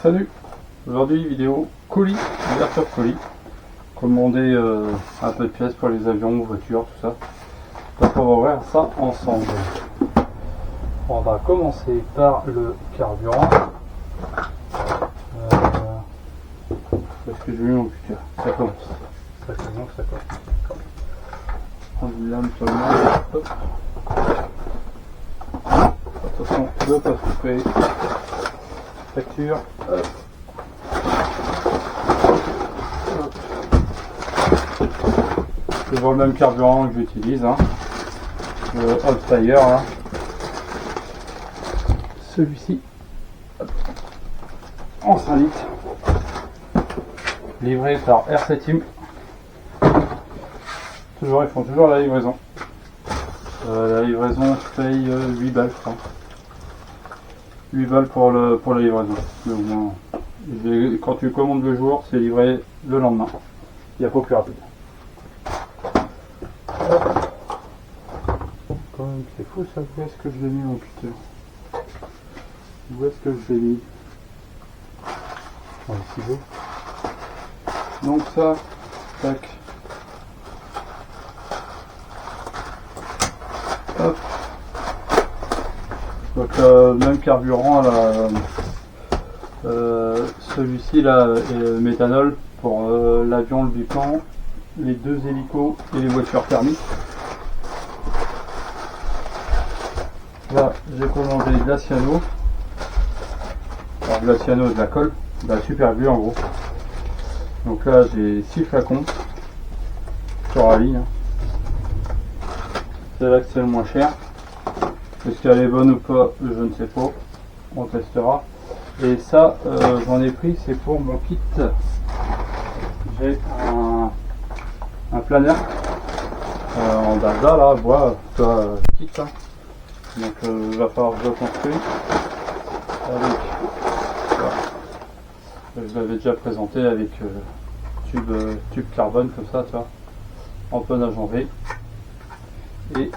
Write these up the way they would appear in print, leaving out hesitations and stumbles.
Salut. Aujourd'hui vidéo colis, ouverture colis. Commander un peu de pièces pour les avions, voitures, tout ça. Donc on va ouvrir ça ensemble. On va commencer par le carburant. Parce que j'ai eu mon putain, ça commence. Ça commence. Prendre une lame sur le main. Hop. Attention de ne pas se couper. Facture. Hop. Toujours le même carburant que j'utilise, hein. Le Hotfire là. Celui-ci en 5 litres, livré par RC Team. Toujours, ils font toujours la livraison. La livraison je paye 8 balles, je crois. 8 balles pour la livraison. Mais au moins, quand tu commandes le jour, c'est livré le lendemain. Il n'y a pas plus rapide. Quand même, c'est fou ça. Où est-ce que je l'ai mis, mon putain? Où est-ce que je l'ai mis? On va essayer. Donc ça, tac. Hop. Donc même carburant là, celui-ci là est méthanol pour l'avion, le biplan, les deux hélicos et les voitures thermiques. Là j'ai commandé de la cyano. Alors de la cyano, de la colle, de la super glue en gros. Donc là j'ai 6 flacons sur la ligne. C'est là que c'est le moins cher. Est-ce qu'elle est bonne ou pas, je ne sais pas. On testera. Et ça, j'en ai pris, c'est pour mon kit. J'ai un planeur en Daza, là, bois, kit. Hein. Donc il va falloir que je le construise. Avec, voilà. Je l'avais déjà présenté avec tube carbone, comme ça, tu vois. Empennage en V. Et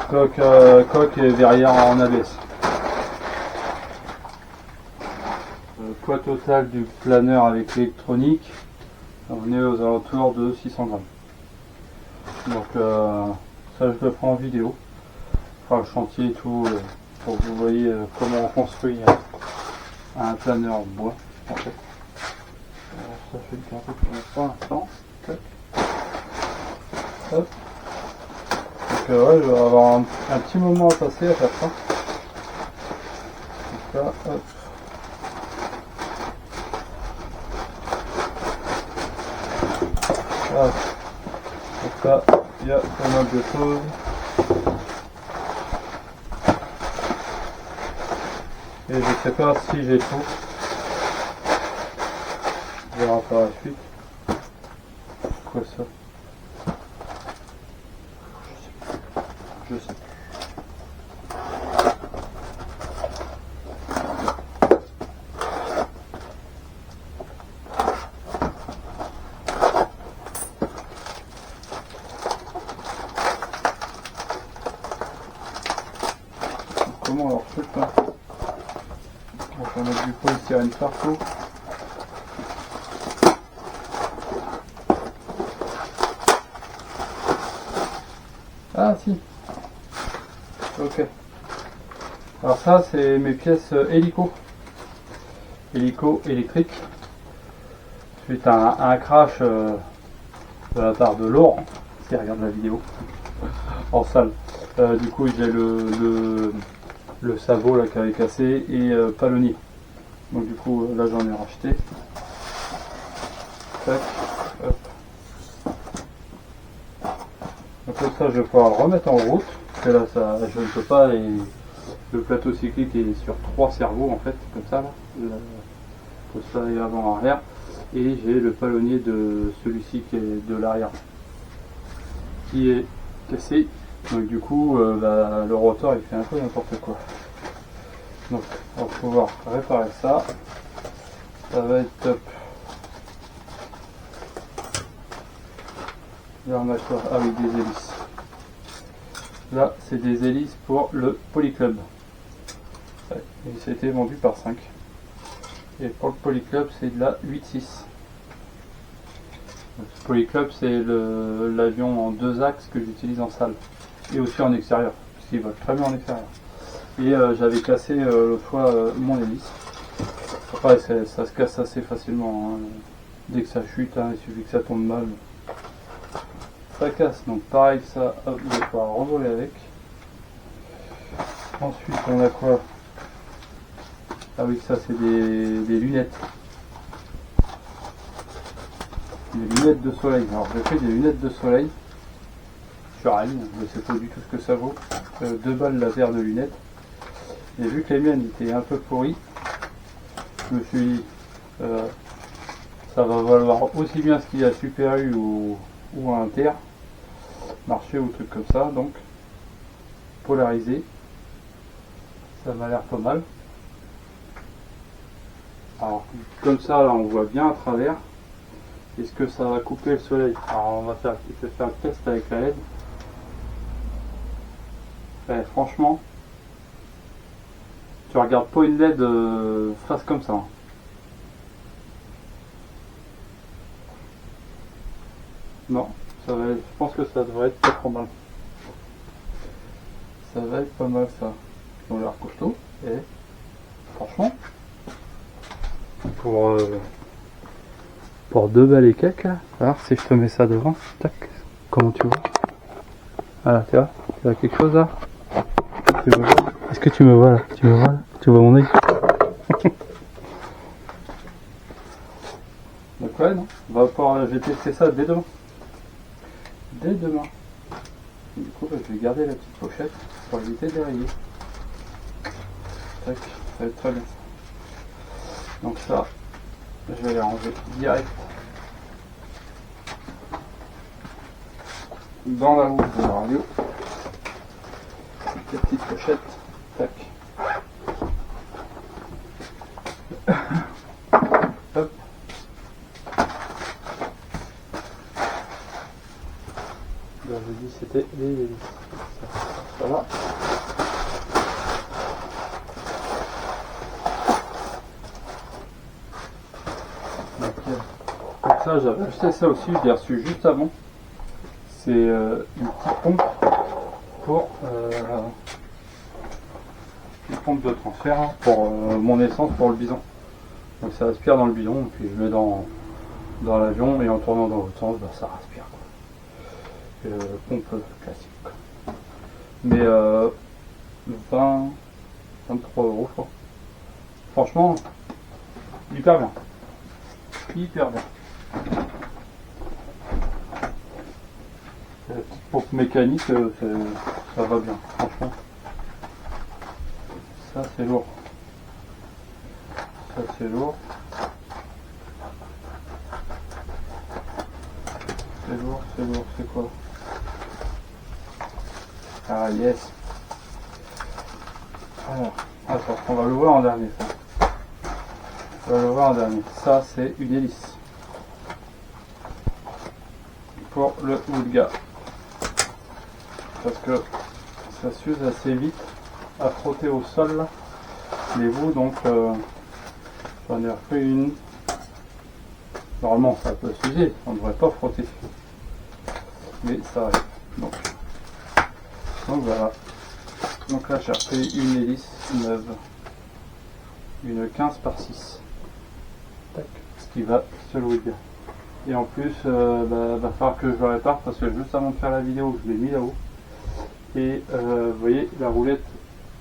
coque et verrière en ABS. Le poids total du planeur avec l'électronique, on est aux alentours de 600 grammes. Donc ça je le prends en vidéo. Enfin, le chantier et tout, pour que vous voyez comment on construit un planeur en bois en fait. Ça fait le carton pour l'instant. Hop. Donc ouais, je vais avoir un petit moment à passer à faire ça. Donc là, hop. Hop. Donc là, il y a pas mal de choses. Et je sais pas si j'ai tout. On verra par la suite. Quoi ça? Je sais. Comment alors truc là? On va mettre du polystyrène partout. Ah si. Ok. Alors ça c'est mes pièces hélico électrique suite à un crash de la part de Laurent qui regarde la vidéo en salle. Du coup j'ai le sabot là qui avait cassé et palonnier. Donc du coup là j'en ai racheté. Tac. Hop. Donc comme ça je vais pouvoir le remettre en route. Parce que là ça, je ne peux pas, et le plateau cyclique est sur 3 cerveaux en fait, comme ça là. Pour ça et avant arrière. Et j'ai le palonnier de celui-ci qui est de l'arrière qui est cassé. Donc du coup le rotor il fait un peu n'importe quoi. Donc on va pouvoir réparer ça. Ça va être top. L'armature avec des hélices. Là, c'est des hélices pour le Polyclub. Ouais, et ça a été vendu par 5. Et pour le Polyclub, c'est de la 8.6. Le Polyclub, c'est l'avion en 2 axes que j'utilise en salle. Et aussi en extérieur, parce qu'il va très bien en extérieur. Et j'avais cassé l'autre fois mon hélice. Après, ça se casse assez facilement. Hein. Dès que ça chute, hein, il suffit que ça tombe mal. Ça casse, donc pareil que ça, hop, je vais pouvoir renvoler avec. Ensuite, on a quoi? Ah oui, ça c'est des lunettes. Des lunettes de soleil. Alors j'ai fait des lunettes de soleil sur Aline, je sais pas du tout ce que ça vaut. 2 balles la paire de lunettes. Et vu que les miennes étaient un peu pourries, je me suis dit ça va valoir aussi bien ce qu'il y a Super U ou à Inter, marché ou truc comme ça, donc polarisé. Ça m'a l'air pas mal. Alors comme ça là on voit bien à travers. Est-ce que ça va couper le soleil? Alors je vais faire le test avec la LED. Ouais, franchement, tu regardes pas une LED face comme ça. Non, je pense que ça devrait être pas trop mal. Ça va être pas mal ça. Ils ont l'air costaud. Et franchement, pour 2 balles et quelques là. Alors si je te mets ça devant, tac, comment tu vois? Voilà, tu vois quelque chose là? Est-ce que tu me vois là? Tu me vois là? Tu vois mon œil? Donc ouais, non, on va pouvoir, je vais tester ça dès demain. Dès demain. Du coup, je vais garder la petite pochette pour éviter de rayer. Tac, ça va être très bien. Donc ça, je vais les ranger direct dans la housse de la radio. La petite pochette, tac. Hop. Là, je dis c'était les hélices. Voilà. Donc ça, j'avais acheté ça aussi, je l'ai reçu juste avant. C'est une petite pompe pour une pompe de transfert pour mon essence pour le bidon. Donc ça aspire dans le bidon, puis je mets dans l'avion et en tournant dans l'autre sens, bah, ça respire. Pompe classique. Quoi. Mais 23 € je crois. Franchement, hyper bien. Hyper bien. La petite pompe mécanique, ça va bien, franchement. Ça c'est lourd. Ça c'est lourd. C'est lourd, c'est lourd, c'est quoi? Ah yes. Alors, attends, on va le voir en dernier ça. On va le voir en dernier. Ça c'est une hélice. Pour le Woodga. Parce que ça s'use assez vite à frotter au sol là. Les bouts, donc j'en ai refait une. Normalement ça peut s'user, on ne devrait pas frotter. Mais ça arrive. Donc voilà. Donc là j'ai refait une hélice neuve. Une 15 par 6. Tac. Ce qui va se louer bien. Et en plus, va falloir que je le répare parce que juste avant de faire la vidéo, je l'ai mis là-haut. Et vous voyez, la roulette,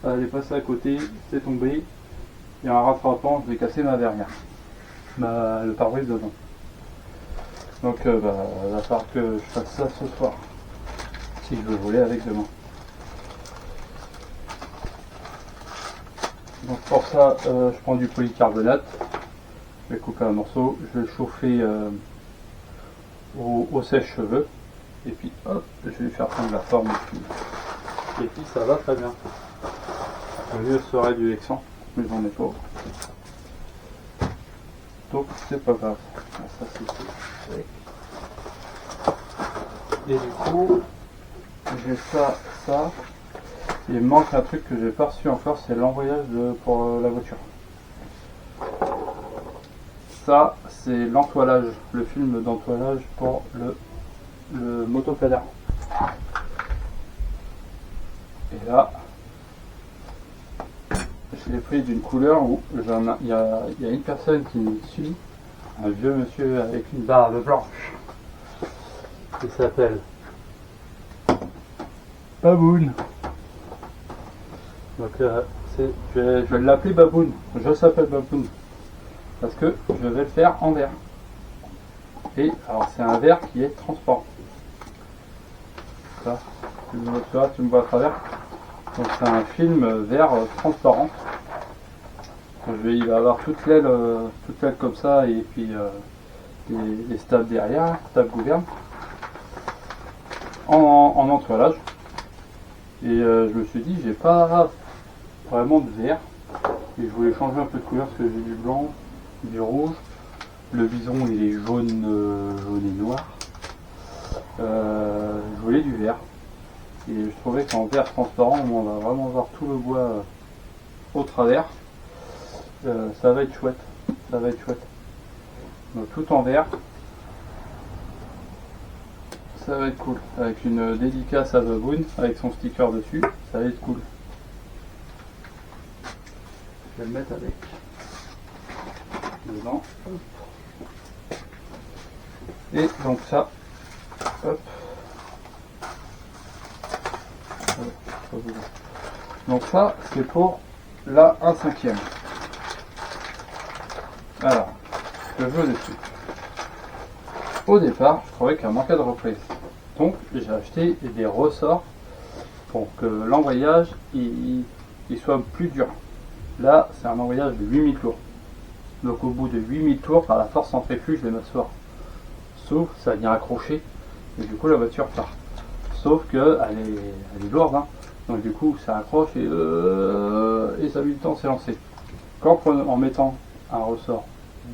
elle est passée à côté, c'est tombé. Et en rattrapant, je vais casser ma verrière. Le pare-brise devant. Donc, il va falloir que je fasse ça ce soir. Si je veux voler avec demain. Donc pour ça, je prends du polycarbonate. Je vais couper un morceau. Je vais le chauffer au sèche-cheveux. Et puis hop, je vais lui faire prendre la forme. Et puis ça va très bien. Le mieux serait du Lexan, mais j'en ai pas. Donc c'est pas grave. Ça c'est fait. Et du coup, j'ai ça. Il me manque un truc que j'ai pas reçu encore, c'est l'envoyage pour la voiture. Ça, c'est l'entoilage, le film d'entoilage pour le motopédale. Et là, je l'ai pris d'une couleur où il y a une personne qui me suit, un vieux monsieur avec une barbe blanche. Il s'appelle Baboun. Donc je vais l'appeler Baboun. Je s'appelle Baboun. Parce que je vais le faire en verre. Et alors c'est un verre qui est transparent. Ça, tu me vois à travers. Donc c'est un film vert transparent. Donc, il va avoir toute l'aile comme ça et puis les stabs derrière, stabs gouverne. En entoilage. Et je me suis dit j'ai pas vraiment de vert. Et je voulais changer un peu de couleur parce que j'ai du blanc, du rouge. Le bison il est jaune et noir. Je voulais du vert. Et je trouvais qu'en vert transparent on va vraiment voir tout le bois au travers. Ça va être chouette. Ça va être chouette. Donc tout en vert. Ça va être cool. Avec une dédicace à Baboun avec son sticker dessus. Ça va être cool. Je vais le mettre avec. Dedans. Et donc ça. Hop. Donc ça c'est pour la 1/5. Alors, je veux dessus. Au départ, je trouvais qu'il manquait de reprise. Donc j'ai acheté des ressorts pour que l'envoyage il soit plus dur. Là, c'est un envoyage de 8000 tours. Donc au bout de 8000 tours, par la force centrifuge, je vais m'asseoir. Sauf ça vient accrocher et du coup la voiture part. Sauf que elle est lourde, hein. Donc du coup ça accroche et ça met du temps à s'élancer. En mettant un ressort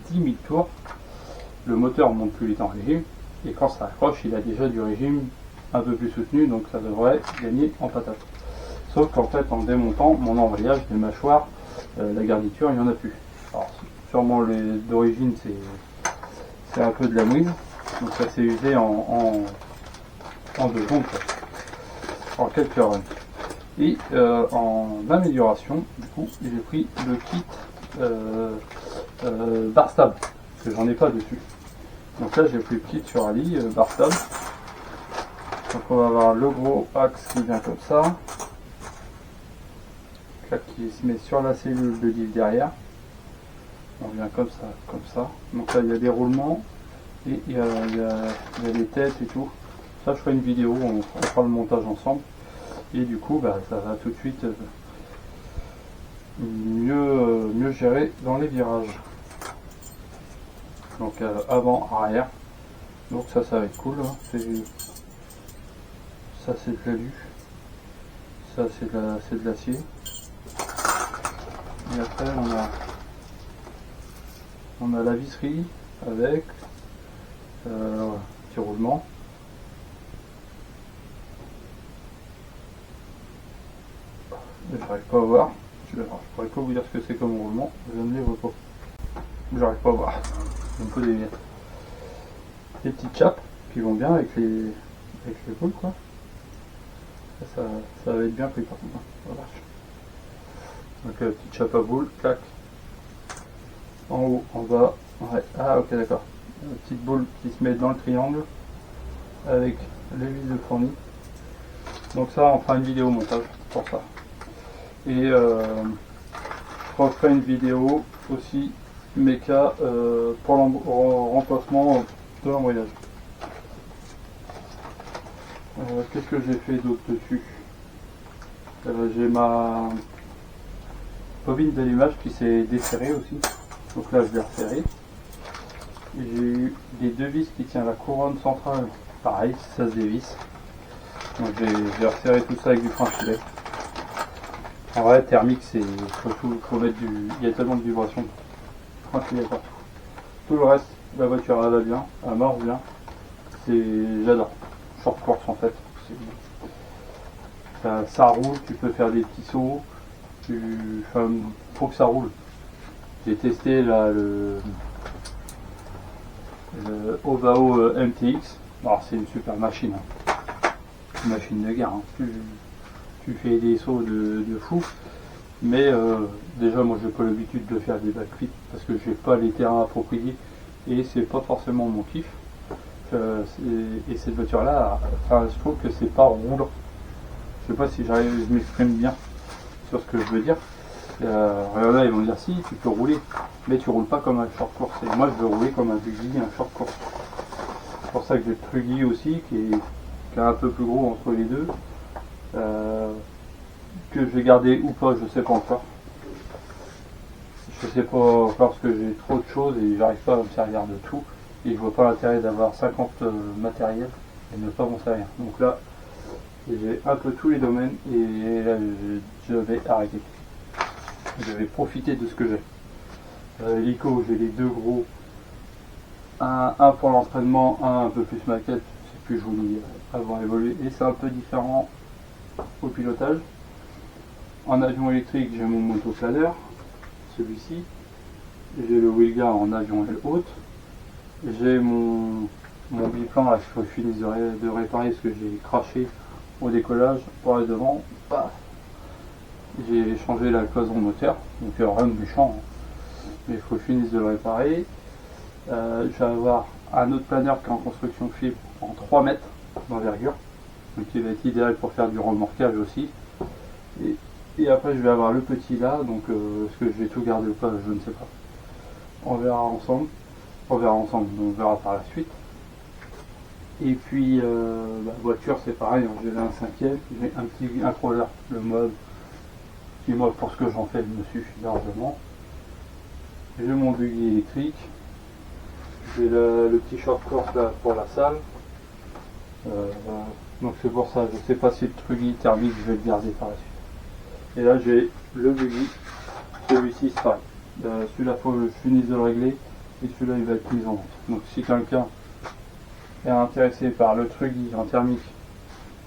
10 000 tours, le moteur monte plus vite en régime et quand ça accroche il a déjà du régime un peu plus soutenu, donc ça devrait gagner en patate. Sauf qu'en fait en démontant mon envoyage des mâchoires, la garniture il n'y en a plus. Alors sûrement d'origine c'est un peu de la mouine, donc ça s'est usé en 2 secondes, en quelques runs. Et en amélioration, du coup j'ai pris le kit Barstab, parce que j'en ai pas dessus. Donc là j'ai pris le kit sur Ali, Barstab. Donc on va avoir le gros axe qui vient comme ça, là, qui se met sur la cellule de livre derrière. On vient comme ça. Donc là il y a des roulements et il y a des têtes et tout. Ça je ferai une vidéo, on fera le montage ensemble. Et du coup ça va tout de suite mieux gérer dans les virages. Donc avant, arrière. Donc ça va être cool. Hein. Ça c'est de l'alu. Ça c'est de l'acier. Et après on a la visserie avec petit roulement. J'arrive pas à voir. Je pourrais pas vous dire ce que c'est comme roulement. Je ne les vois pas. J'arrive pas à voir. Il me faut des miettes. Des petites chapes qui vont bien avec les boules quoi. Ça va être bien pris par contre. Voilà. Donc petite chape à boules, clac. En haut, en bas. Ouais. Ah ok d'accord. Une petite boule qui se met dans le triangle avec les vis de fourni. Donc ça on fera une vidéo montage pour ça. Et je referai une vidéo aussi méca pour le remplacement de l'embrayage. Qu'est-ce que j'ai fait d'autre dessus? J'ai ma bobine d'allumage qui s'est desserrée aussi. Donc là je l'ai resserrée. J'ai eu des 2 vis qui tiennent la couronne centrale. Pareil, ça se dévisse. Donc j'ai resserré tout ça avec du frein filet. En vrai, thermique, c'est surtout, faut mettre il y a tellement de vibrations. Frein filet partout. Tout le reste, la voiture elle va bien, elle marche bien. J'adore. Short course en fait. ça roule, tu peux faire des petits sauts, faut que ça roule. J'ai testé là le Ovao MTX. Alors c'est une super machine, hein. Une machine de guerre, hein. Tu fais des sauts de fou, mais déjà moi j'ai pas l'habitude de faire des backflips parce que j'ai pas les terrains appropriés et c'est pas forcément mon kiff. Et cette voiture là, je trouve que c'est pas roulant. Je sais pas si je m'exprime bien sur ce que je veux dire. Là ils vont dire si tu peux rouler, mais tu roules pas comme un short course. Et moi je veux rouler comme un buggy, un short course. C'est pour ça que j'ai le Truggy aussi qui est un peu plus gros entre les deux. Que je vais garder ou pas, je sais pas encore. Je sais pas encore parce que j'ai trop de choses et j'arrive pas à me servir de tout. Et je vois pas l'intérêt d'avoir 50 matériels et ne pas m'en servir. Donc là, j'ai un peu tous les domaines et là je vais arrêter. Je vais profiter de ce que j'ai. L'ICO, j'ai les deux gros. Un pour l'entraînement, un peu plus maquette, c'est plus joli avant évolué. Et c'est un peu différent au pilotage. En avion électrique, j'ai mon motoplaneur, celui-ci. J'ai le Wilga en avion aile haute. J'ai mon biplan là qu'il faut que je finisse de réparer parce que j'ai craché au décollage pour aller devant. Paf. J'ai changé la cloison moteur, donc rien de méchant, hein. Mais il faut que je finisse de le réparer. Je vais avoir un autre planeur qui est en construction fibre en 3 mètres d'envergure, donc il va être idéal pour faire du remorquage aussi. Et après je vais avoir le petit là, donc est-ce que je vais tout garder ou pas, je ne sais pas. On verra ensemble, on verra par la suite. Et puis la voiture c'est pareil, hein, j'ai là un 5e, j'ai un petit crawler, le mode qui moi pour ce que j'en fais me suffit largement. J'ai mon buggy électrique, j'ai le petit short course là pour la salle. Donc c'est pour ça, je sais pas si le Truggy thermique je vais le garder par la suite. Et là j'ai le buggy, celui-ci c'est pareil. Celui-là faut que je finisse de le régler et celui-là il va être mis en vente. Donc si quelqu'un est intéressé par le Truggy en thermique,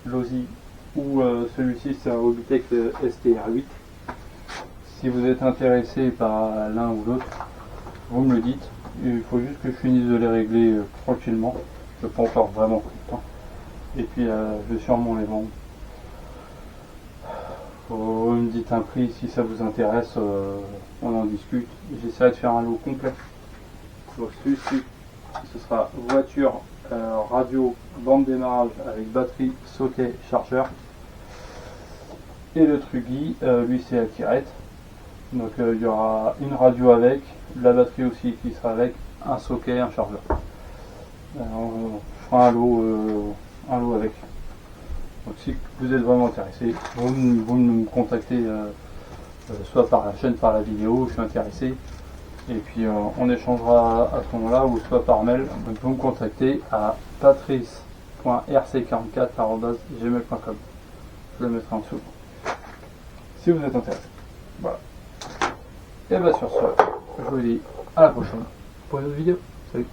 l'Osi ou celui-ci c'est un Hobbytech STR8. Si vous êtes intéressé par l'un ou l'autre, vous me le dites. Il faut juste que je finisse de les régler tranquillement. Je peux encore vraiment pris de temps. Et puis je vais sûrement les vendre. Vous me dites un prix si ça vous intéresse, on en discute. J'essaierai de faire un lot complet. Donc celui-ci, ce sera voiture, radio, bande démarrage avec batterie, socket, chargeur. Et le Truggy, lui c'est la tirette. Donc il y aura une radio avec, la batterie aussi qui sera avec, un socket, un chargeur. Je ferai un lot avec. Donc si vous êtes vraiment intéressé, vous me contactez soit par la chaîne, par la vidéo, je suis intéressé. Et puis on échangera à ce moment-là, ou soit par mail. Donc vous me contactez à patrice.rc44@gmail.com. Je le mettrai en dessous. Si vous êtes intéressé. Voilà. Et bien sur ce, je vous dis à la prochaine pour une autre vidéo. Salut.